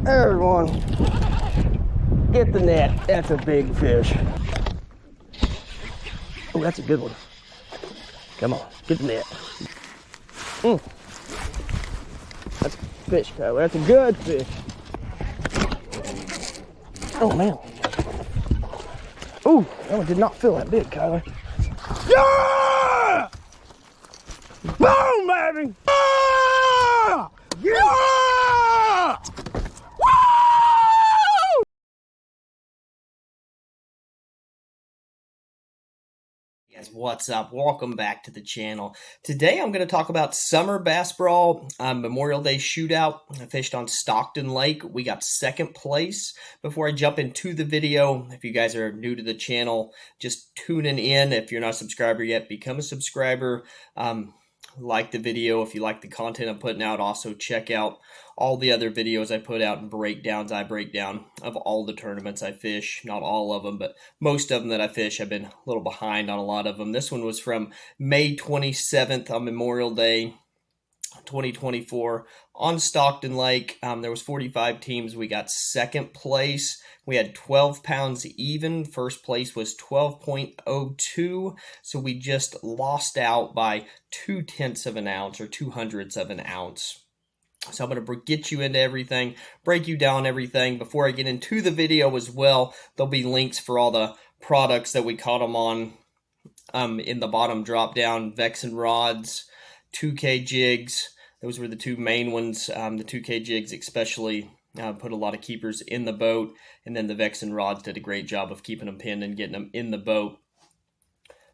There's one. Get the net. That's a big fish. Oh, that's a good one. Come on, get the net. That's a fish, Tyler. That's a good fish. Oh, man. Ooh, that one did not feel that big, Kyler. Yeah! Boom, baby! Yeah! Yeah! Woo! Guys, what's up? Welcome back to the channel. Today I'm going to talk about Summer Bass Brawl Memorial Day Shootout. I fished on Stockton Lake. We got second place. Before I jump into the video, if you guys are new to the channel, just tuning in. If you're not a subscriber yet, become a subscriber. Like the video if you like the content I'm putting out. Also check out all the other videos I put out and breakdowns I break down of all the tournaments I fish. Not all of them, but most of them that I fish. I've been a little behind on a lot of them. This one was from May 27th on Memorial Day 2024 on Stockton Lake. There was 45 teams. We got second place. We had 12 pounds even. First place was 12.02. So we just lost out by 0.2 of an ounce or 0.02 of an ounce. So I'm going to get you into everything, break you down everything. Before I get into the video as well, there'll be links for all the products that we caught them on in the bottom drop down. Vexan Rods, 2K jigs. Those were the two main ones. The 2K jigs especially put a lot of keepers in the boat. And then the Vexan Rods did a great job of keeping them pinned and getting them in the boat.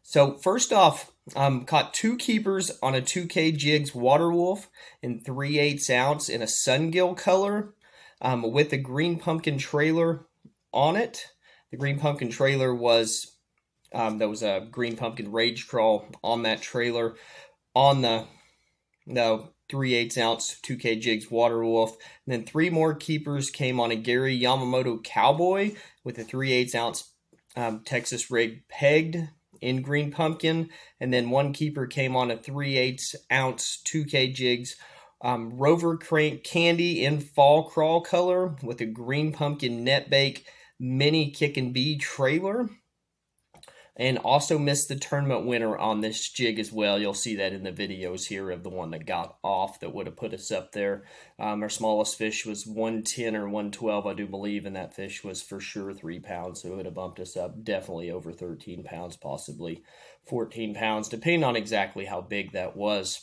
So first off, caught two keepers on a 2K jigs water wolf in 3/8 ounce in a sungill color with a green pumpkin trailer on it. The green pumpkin trailer was, there was a green pumpkin rage crawl on that trailer on the 3/8 ounce 2K jigs water wolf. And then three more keepers came on a Gary Yamamoto cowboy with a 3/8 ounce Texas rig pegged in green pumpkin. And then one keeper came on a 3/8 ounce 2K jigs rover crank candy in fall crawl color with a green pumpkin net bake mini kick and bee trailer. And also missed the tournament winner on this jig as well. You'll see that in the videos here of the one that got off that would have put us up there. Our smallest fish was 110 or 112, I do believe, and that fish was for sure 3 pounds, so it would have bumped us up definitely over 13 pounds, possibly 14 pounds, depending on exactly how big that was.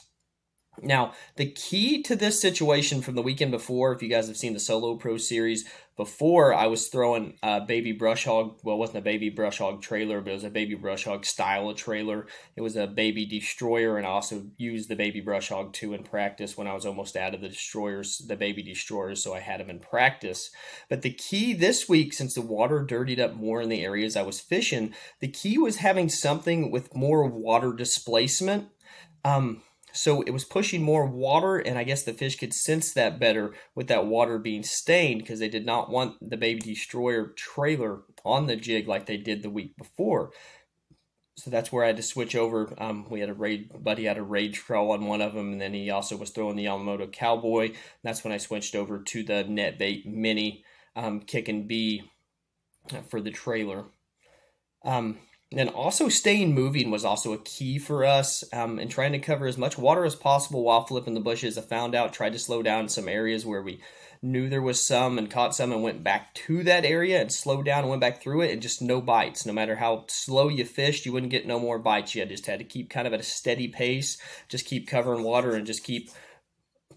Now, the key to this situation from the weekend before, if you guys have seen the Solo Pro Series, before I was throwing a baby brush hog. Well, it wasn't a baby brush hog trailer, but it was a baby brush hog style of trailer. It was a baby destroyer, and I also used the baby brush hog too in practice when I was almost out of the destroyers, the baby destroyers, so I had them in practice. But the key this week, since the water dirtied up more in the areas I was fishing, the key was having something with more water displacement. So it was pushing more water, and I guess the fish could sense that better with that water being stained because they did not want the baby destroyer trailer on the jig like they did the week before. So that's where I had to switch over. We had buddy had a rage crawl on one of them, and then he also was throwing the Yamamoto cowboy. That's when I switched over to the net bait mini kick and bee for the trailer. And also staying moving was also a key for us, and trying to cover as much water as possible while flipping the bushes. I found out, tried to slow down some areas where we knew there was some and caught some and went back to that area and slowed down and went back through it, and just no bites. No matter how slow you fished, you wouldn't get no more bites. You just had to keep kind of at a steady pace, just keep covering water and just keep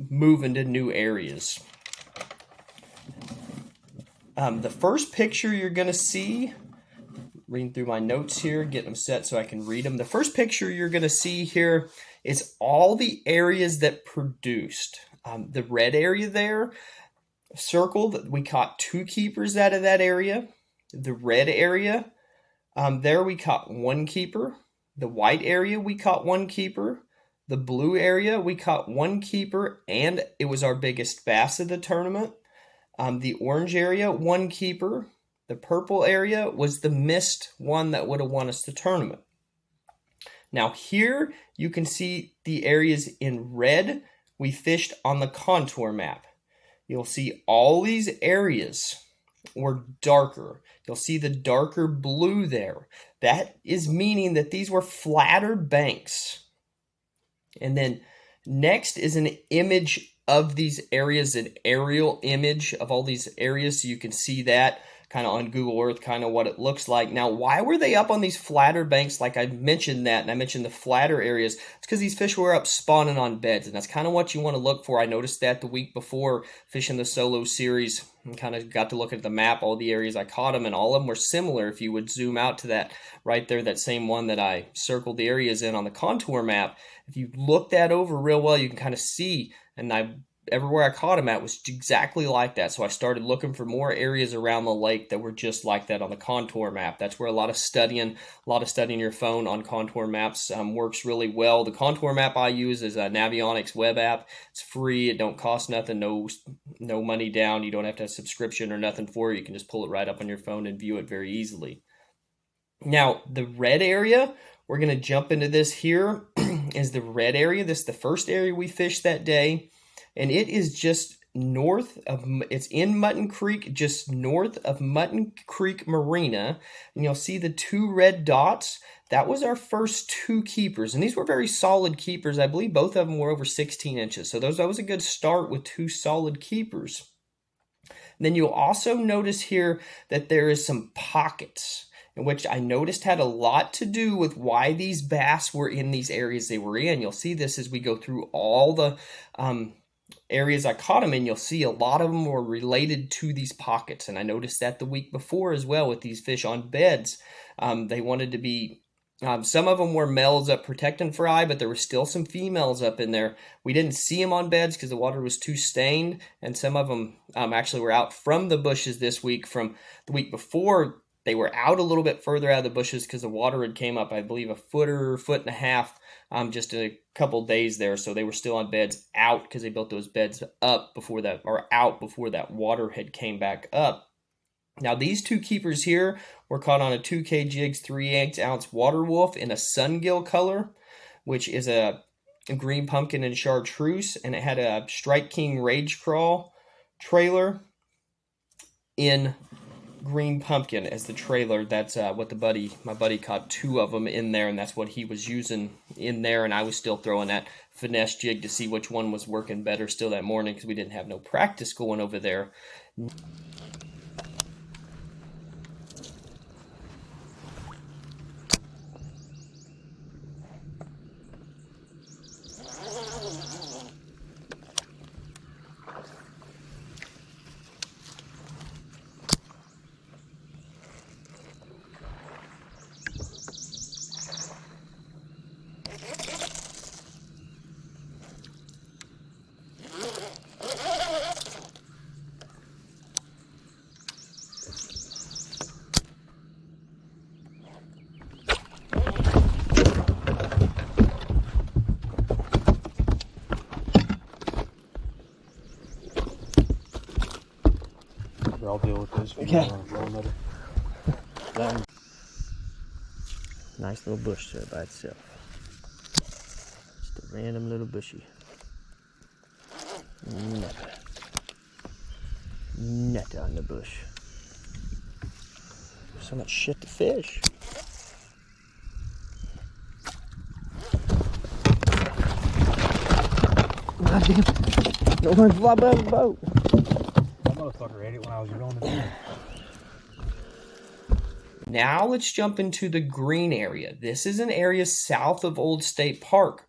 moving to new areas. The first picture you're going to see, reading through my notes here, getting them set so I can read them. The first picture you're going to see here is all the areas that produced. The red area there, circled, we caught two keepers out of that area. The red area, there we caught one keeper. The white area, we caught one keeper. The blue area, we caught one keeper, and it was our biggest bass of the tournament. The orange area, one keeper. The purple area was the missed one that would have won us the tournament. Now here you can see the areas in red we fished on the contour map. you'll see all these areas were darker. You'll see the darker blue there. That is meaning that these were flatter banks. And then next is an image of these areas, an aerial image of all these areas, so you can see that kind of on Google Earth, kind of what it looks like. Now, why were they up on these flatter banks? Like I mentioned that, and I mentioned the flatter areas. It's because these fish were up spawning on beds, and that's kind of what you want to look for. I noticed that the week before fishing the solo series, and kind of got to look at the map, all the areas I caught them, and all of them were similar. If you would zoom out to that right there, that same one that I circled the areas in on the contour map, if you look that over real well, you can kind of see, and everywhere I caught them at was exactly like that. So I started looking for more areas around the lake that were just like that on the contour map. That's where a lot of studying your phone on contour maps works really well. The contour map I use is a Navionics web app. It's free. It don't cost nothing. No money down. You don't have to have a subscription or nothing for it. You can just pull it right up on your phone and view it very easily. Now, the red area, we're going to jump into this here, is the red area. This is the first area we fished that day. And it is just it's in Mutton Creek, just north of Mutton Creek Marina. And you'll see the two red dots. That was our first two keepers. And these were very solid keepers. I believe both of them were over 16 inches. So that was a good start with two solid keepers. And then you'll also notice here that there is some pockets, in which I noticed had a lot to do with why these bass were in these areas they were in. You'll see this as we go through all the areas I caught them in. You'll see a lot of them were related to these pockets, and I noticed that the week before as well with these fish on beds. They wanted to be, some of them were males up protecting fry, but there were still some females up in there. We didn't see them on beds because the water was too stained, and some of them actually were out from the bushes this week. From the week before, they were out a little bit further out of the bushes because the water had came up, I believe, a foot and a half just in a couple days there. So they were still on beds out because they built those beds up before that, or out before that water had came back up. Now, these two keepers here were caught on a 2K jigs, 3/8 ounce water wolf in a sungill color, which is a green pumpkin and chartreuse, and it had a Strike King Rage Crawl trailer in green pumpkin as the trailer. That's what my buddy caught two of them in there, and that's what he was using in there, and I was still throwing that finesse jig to see which one was working better still that morning because we didn't have no practice going over there. I'll deal with this. Okay. Nice little bush there by itself. Just a random little bushy. Nut on the bush. So much shit to fish. God damn. Don't want to fly above the boat. That motherfucker ate it when I was going to do it. Now let's jump into the green area. This is an area south of Old State Park.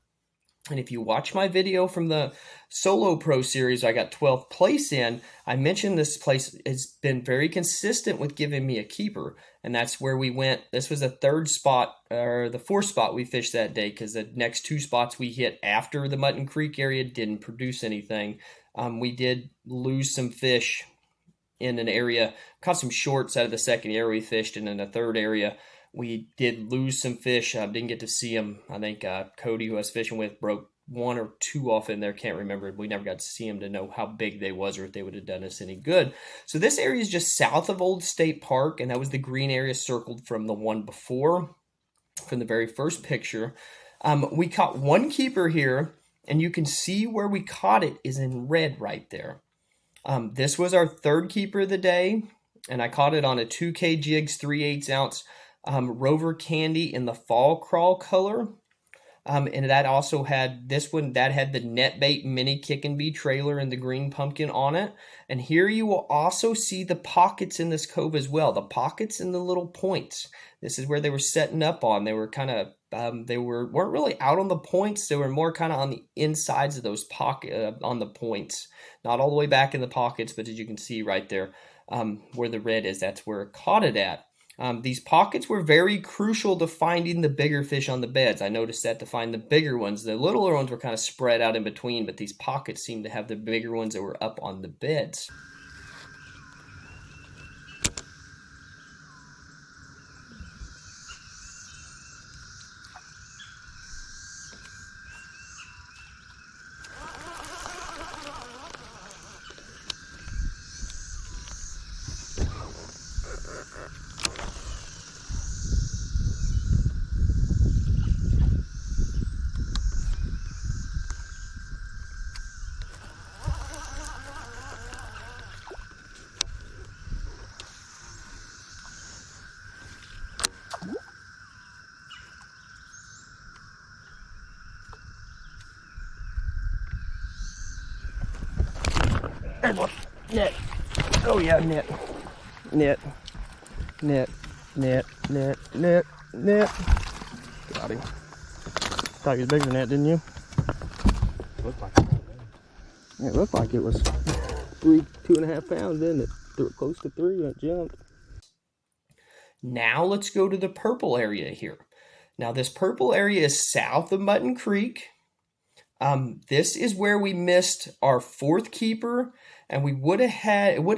And if you watch my video from the Solo Pro series I got 12th place in, I mentioned this place has been very consistent with giving me a keeper. And that's where we went. This was the third spot, or the fourth spot we fished that day, because the next two spots we hit after the Mutton Creek area didn't produce anything. We did lose some fish in an area, caught some shorts out of the second area we fished, and in the third area we did lose some fish. Didn't get to see them. I think Cody, who I was fishing with, broke one or two off in there. Can't remember. We never got to see them to know how big they was or if they would have done us any good. So this area is just south of Old State Park, and that was the green area circled from the one before, from the very first picture. We caught one keeper here, and you can see where we caught it is in red right there. This was our third keeper of the day, and I caught it on a 2K jigs, 3/8 ounce Rover Candy in the fall crawl color. And that also had this one that had the net bait mini kick and bee trailer and the green pumpkin on it. And here you will also see the pockets in this cove as well. The pockets and the little points. This is where they were setting up on. They were kind of weren't really out on the points. They were more kind of on the insides of those pocket on the points, not all the way back in the pockets, but as you can see right there, where the red is, that's where it caught it at. These pockets were very crucial to finding the bigger fish on the beds. I noticed that to find the bigger ones. The littler ones were kind of spread out in between, but these pockets seemed to have the bigger ones that were up on the beds. There's one. Net. Oh yeah, net. Net. Net. Net. Net. Net. Net. Got him. Thought he was bigger than that, didn't you? Looked like it. It looked like it was 2.5 pounds, didn't it? Close to 3 when it jumped. Now let's go to the purple area here. Now this purple area is south of Mutton Creek. This is where we missed our fourth keeper, and it would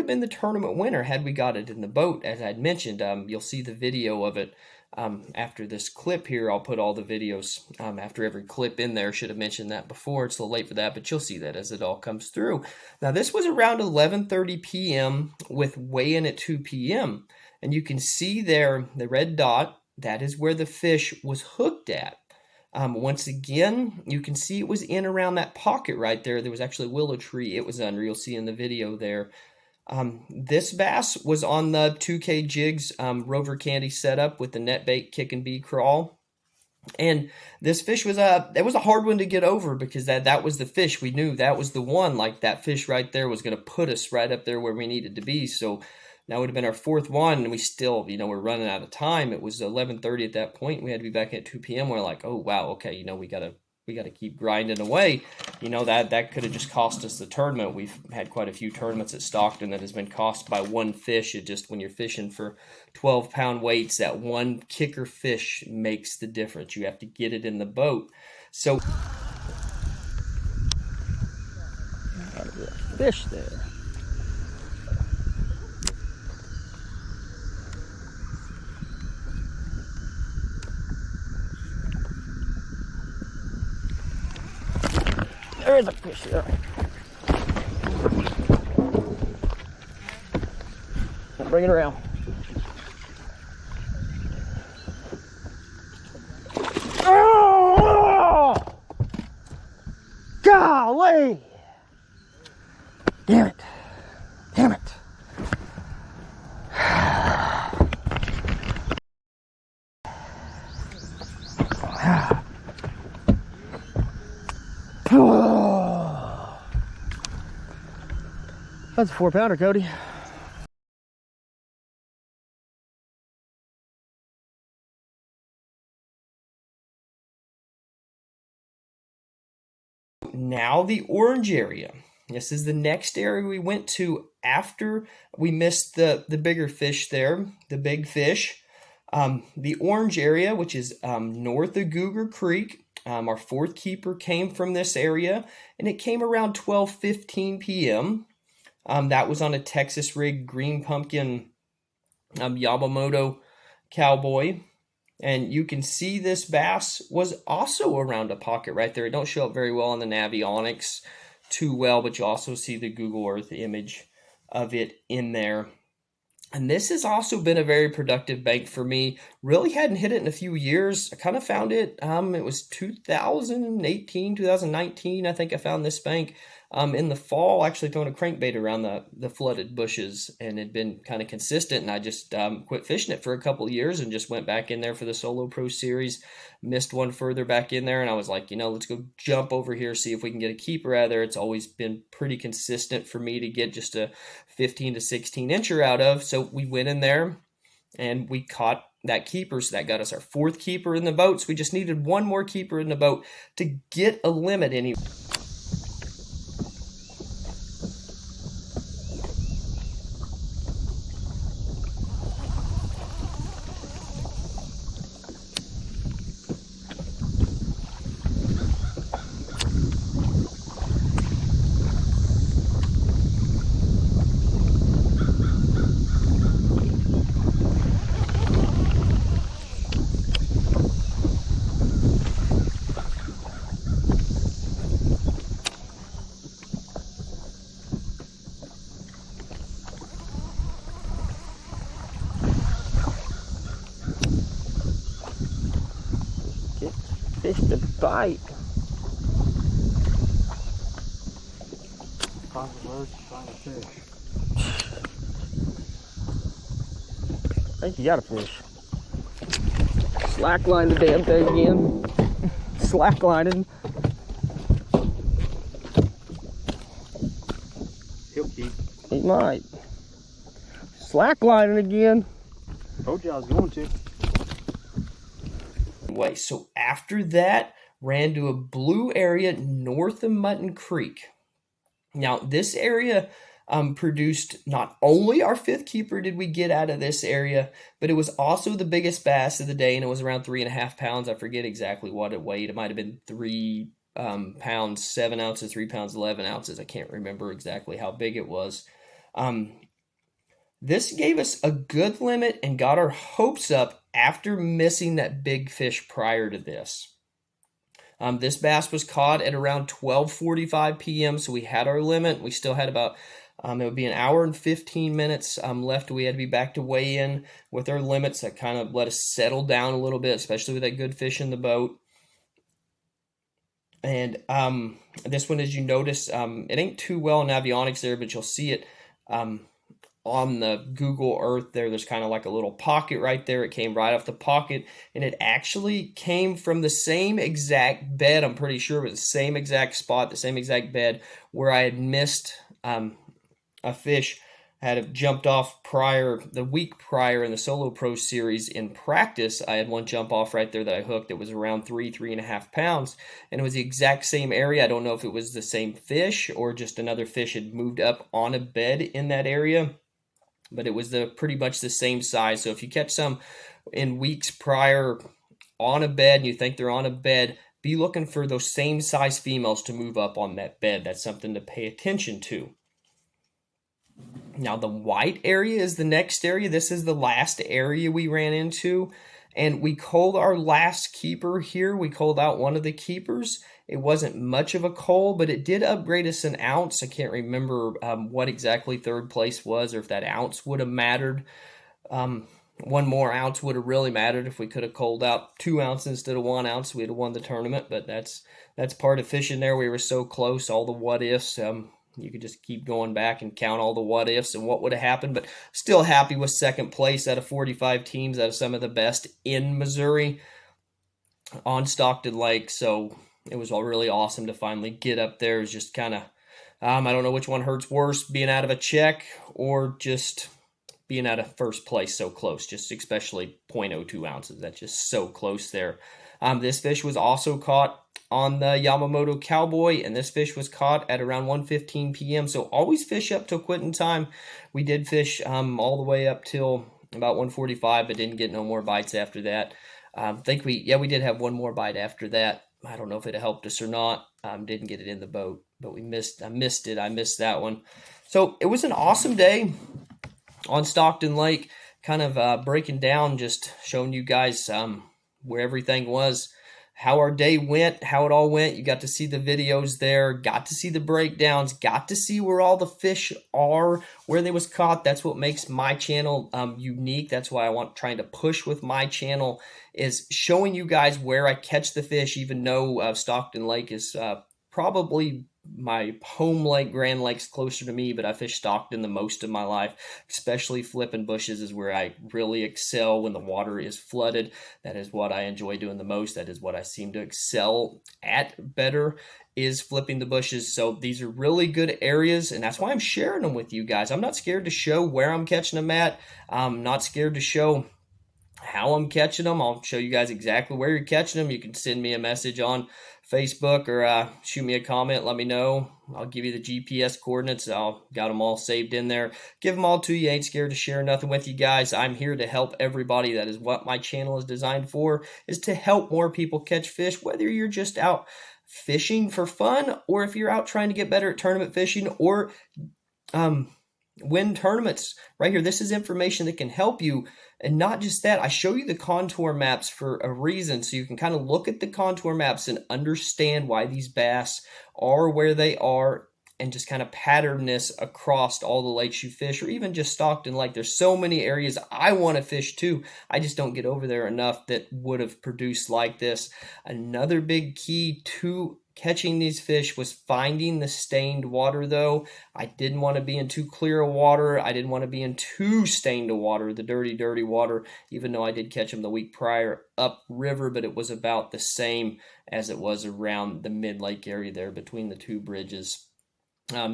have been the tournament winner had we got it in the boat, as I'd mentioned. You'll see the video of it after this clip here. I'll put all the videos after every clip in there. Should have mentioned that before. It's a little late for that, but you'll see that as it all comes through. Now, this was around 11:30 p.m. with weigh-in at 2 p.m., and you can see there the red dot. That is where the fish was hooked at. Once again, you can see it was in around that pocket right there. There was actually a willow tree it was under. You'll see in the video there. This bass was on the 2K jigs Rover Candy setup with the net bait kick and bee crawl. And this fish was it was a hard one to get over because that was the fish. We knew that was the one. Like that fish right there was going to put us right up there where we needed to be. So that would have been our fourth one, and we still, we're running out of time. It was 11:30 at that point. We had to be back at 2 p.m. We're like, oh wow, okay, we gotta keep grinding away. That could have just cost us the tournament. We've had quite a few tournaments at Stockton that has been cost by one fish. It just, when you're fishing for 12-pound weights, that one kicker fish makes the difference. You have to get it in the boat. So Fish there. There is a fish there. Bring it around. Oh! Golly! Damn it. Damn it. That's a 4-pounder, Cody. now the orange area. This is the next area we went to after we missed the bigger fish there, the big fish. The orange area, which is north of Cougar Creek. Our fourth keeper came from this area, and it came around 12:15 p.m. That was on a Texas rig green pumpkin Yamamoto cowboy. And you can see this bass was also around a pocket right there. It don't show up very well on the Navionics too well, but you also see the Google Earth image of it in there. And this has also been a very productive bank for me. Really hadn't hit it in a few years. I kind of found it, it was 2018, 2019, I think I found this bank. in the fall, actually throwing a crankbait around the flooded bushes, and had been kind of consistent. And I just quit fishing it for a couple of years and just went back in there for the Solo Pro Series. Missed one further back in there, and I was like, let's go jump over here, see if we can get a keeper out of there. It's always been pretty consistent for me to get just a 15 to 16 incher out of. So we went in there and we caught that keeper. So that got us our 4th keeper in the boat. So we just needed one more keeper in the boat to get a limit anyway. Fish to bite. Find the words, find a fish. I think you got a fish. Slackline the damn thing again. Slacklining. He'll keep. He might. Slacklining again. Told you I was going to. Way. So after that, ran to a blue area north of Mutton Creek. Now, this area produced not only our 5th keeper did we get out of this area, but it was also the biggest bass of the day, and it was around 3.5 pounds. I forget exactly what it weighed. It might have been 3 pounds 7 ounces, 3 pounds 11 ounces. I can't remember exactly how big it was. This gave us a good limit and got our hopes up after missing that big fish prior to this. This bass was caught at around 12:45 p.m., so we had our limit. We still had about, it would be an hour and 15 minutes left. We had to be back to weigh in with our limits. That kind of let us settle down a little bit, especially with that good fish in the boat. And this one, as you notice, it ain't too well in avionics there, but you'll see it on the Google Earth there. There's kind of like a little pocket right there. It came right off the pocket, and it actually came from the same exact bed. I'm pretty sure it was the same exact spot, the same exact bed where I had missed a fish. Had jumped off the week prior in the Solo Pro Series in practice. I had one jump off right there that I hooked. It was around 3.5 pounds, and it was the exact same area. I don't know if it was the same fish or just another fish had moved up on a bed in that area, but it was pretty much the same size. So if you catch some in weeks prior on a bed and you think they're on a bed, be looking for those same size females to move up on that bed. That's something to pay attention to. Now, the white area is the next area. This is the last area we ran into, and we culled our last keeper here. We culled out one of the keepers. It wasn't much of a cull, but it did upgrade us an ounce. I can't remember what exactly 3rd place was, or if that ounce would have mattered. One more ounce would have really mattered if we could have culled out 2 ounces instead of 1 ounce. We'd have won the tournament, but that's part of fishing there. We were so close, all the what ifs. You could just keep going back and count all the what ifs and what would have happened, but still happy with 2nd place out of 45 teams, out of some of the best in Missouri on Stockton Lake. So it was all really awesome to finally get up there. It was just kind of, I don't know which one hurts worse, being out of a check or just being out of 1st place so close, just especially 0.02 ounces. That's just so close there. This fish was also caught on the Yamamoto Cowboy, and this fish was caught at around 1:15 p.m. So always fish up till quitting time. We did fish all the way up till about 1:45, but didn't get no more bites after that. I think we did have one more bite after that. I don't know if it helped us or not. Didn't get it in the boat, but I missed that one. So it was an awesome day on Stockton Lake, kind of breaking down, just showing you guys where everything was, how our day went, how it all went. You got to see the videos there, got to see the breakdowns, got to see where all the fish are, where they was caught. That's what makes my channel unique. That's why I trying to push with my channel, is showing you guys where I catch the fish, even though Stockton Lake is probably my home lake, Grand Lake's closer to me, but I fished Stockton the most of my life. Especially flipping bushes is where I really excel when the water is flooded. That is what I enjoy doing the most. That is what I seem to excel at better, is flipping the bushes. So these are really good areas, and that's why I'm sharing them with you guys. I'm not scared to show where I'm catching them at. I'm not scared to show how I'm catching them. I'll show you guys exactly where you're catching them. You can send me a message on Facebook or shoot me a comment. Let me know. I'll give you the GPS coordinates. I'll got them all saved in there. Give them all to you. Ain't scared to share nothing with you guys. I'm here to help everybody. That is what my channel is designed for, is to help more people catch fish, whether you're just out fishing for fun or if you're out trying to get better at tournament fishing or win tournaments. Right here, this is information that can help you. And not just that, I show you the contour maps for a reason, so you can kind of look at the contour maps and understand why these bass are where they are, and just kind of pattern this across all the lakes you fish, or even just Stockton Lake. There's so many areas I want to fish too. I just don't get over there enough that would have produced like this. Another big key to catching these fish was finding the stained water, though. I didn't want to be in too clear of water. I didn't want to be in too stained of water, the dirty, dirty water, even though I did catch them the week prior upriver, but it was about the same as it was around the mid-lake area there between the two bridges.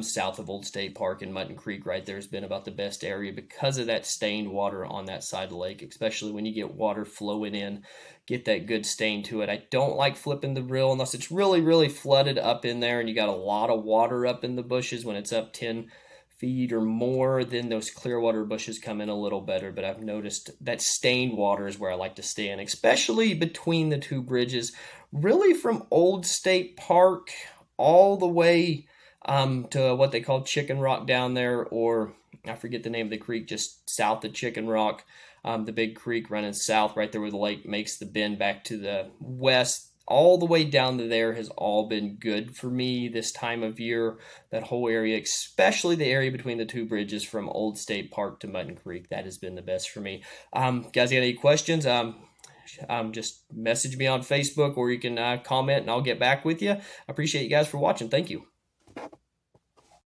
South of Old State Park and Mutton Creek right there has been about the best area because of that stained water on that side of the lake, especially when you get water flowing in, get that good stain to it. I don't like flipping the reel unless it's really, really flooded up in there and you got a lot of water up in the bushes. When it's up 10 feet or more, then those clear water bushes come in a little better. But I've noticed that stained water is where I like to stay in, especially between the two bridges, really from Old State Park all the way to what they call Chicken Rock down there, or I forget the name of the creek just south of Chicken Rock, the big creek running south right there where the lake makes the bend back to the west. All the way down to there has all been good for me this time of year. That whole area, especially the area between the two bridges from Old State Park to Mutton Creek, that has been the best for me. Guys, got any questions? Just message me on Facebook, or you can comment and I'll get back with you. I appreciate you guys for watching. Thank you.